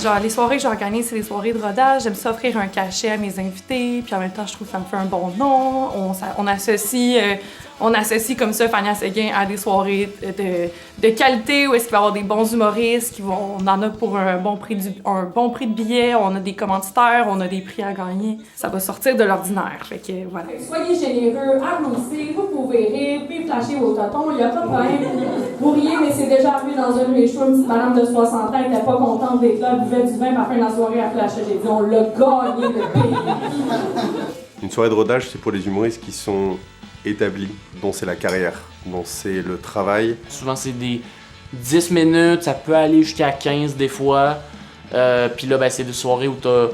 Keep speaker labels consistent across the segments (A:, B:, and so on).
A: Genre, les soirées que j'organise, c'est des soirées de rodage. J'aime ça offrir un cachet à mes invités. Puis en même temps, je trouve que ça me fait un bon nom. On associe comme ça Fanny à Séguin à des soirées de qualité où est-ce qu'il va y avoir des bons humoristes. On en a pour un bon prix de billets. On a des commanditaires, on a des prix à gagner. Ça va sortir de l'ordinaire. Fait que voilà. Soyez généreux, applaudissez, vous pouvez rire, puis flasher vos totons. Il n'y a pas de problème. Vous riez, mais c'est déjà arrivé dans un de mes shows, une petite madame de 60 ans qui n'était pas contente d'être là, elle buvait du vin, puis à la fin de la soirée, elle flashait. J'ai dit, on l'a gagné le pays.
B: Une soirée de rodage, c'est pour les humoristes qui sont établis, dont c'est la carrière, dont c'est le travail.
C: Souvent, c'est des 10 minutes, ça peut aller jusqu'à 15 des fois. Puis là, c'est des soirées où t'as,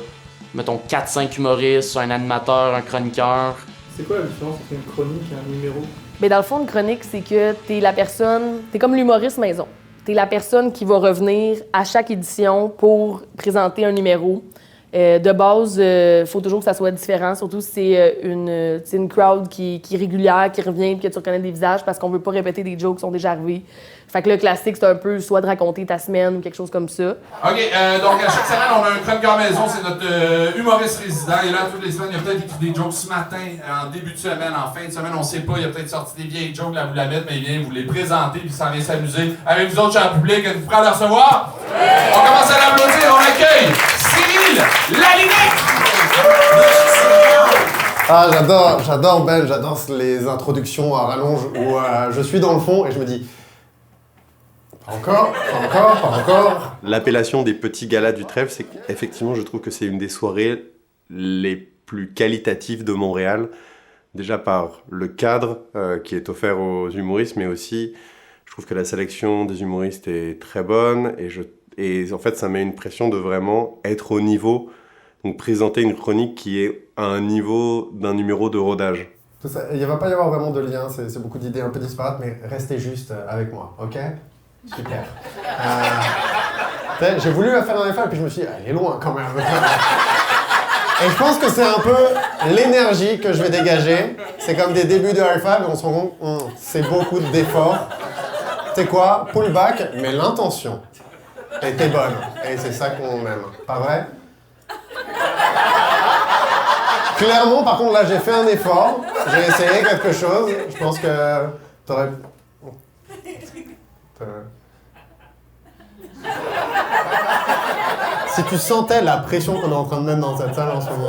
C: mettons, 4-5 humoristes, un animateur, un chroniqueur.
D: C'est quoi la différence entre une chronique et un numéro?
E: Mais dans le fond, une chronique, c'est que t'es la personne, t'es comme l'humoriste maison. T'es la personne qui va revenir à chaque édition pour présenter un numéro. De base, il faut toujours que ça soit différent, surtout si c'est une crowd qui est régulière, qui revient et que tu reconnais des visages parce qu'on veut pas répéter des jokes qui sont déjà arrivés. Fait que le classique, c'est un peu soit de raconter ta semaine ou quelque chose comme ça.
F: OK, donc à chaque semaine, on a un chroniqueur maison, c'est notre humoriste résident. Il est là toutes les semaines, il a peut-être écrit des jokes ce matin, en début de semaine, en fin de semaine, on sait pas, il a peut-être sorti des vieilles jokes, là, vous la mettre, mais il vient vous les présenter, puis il s'en vient s'amuser. Avec vous autres, chers public, êtes-vous prêts à le recevoir? Oui! On commence à l'applaudir, on accueille Cyril Lalinec!
G: Ah, j'adore Ben, j'adore les introductions à rallonge où je suis dans le fond et je me dis pas encore.
B: L'appellation des petits galas du Trèfle, c'est qu'effectivement, je trouve que c'est une des soirées les plus qualitatives de Montréal. Déjà par le cadre qui est offert aux humoristes, mais aussi, je trouve que la sélection des humoristes est très bonne et en fait, ça met une pression de vraiment être au niveau. Donc présenter une chronique qui est à un niveau d'un numéro de rodage.
G: Il ne va pas y avoir vraiment de lien, c'est beaucoup d'idées un peu disparates, mais restez juste avec moi, ok? Super. J'ai voulu la faire dans les fins et puis je me suis dit, elle est loin quand même. Et je pense que c'est un peu l'énergie que je vais dégager. C'est comme des débuts de High Five et on se rend compte, c'est beaucoup d'efforts. Tu sais quoi? Pull back, mais l'intention était bonne. Et c'est ça qu'on aime. Pas vrai? Clairement, par contre, là, j'ai fait un effort. J'ai essayé quelque chose. Je pense que t'aurais... Si tu sentais la pression qu'on est en train de mettre dans cette salle en ce moment...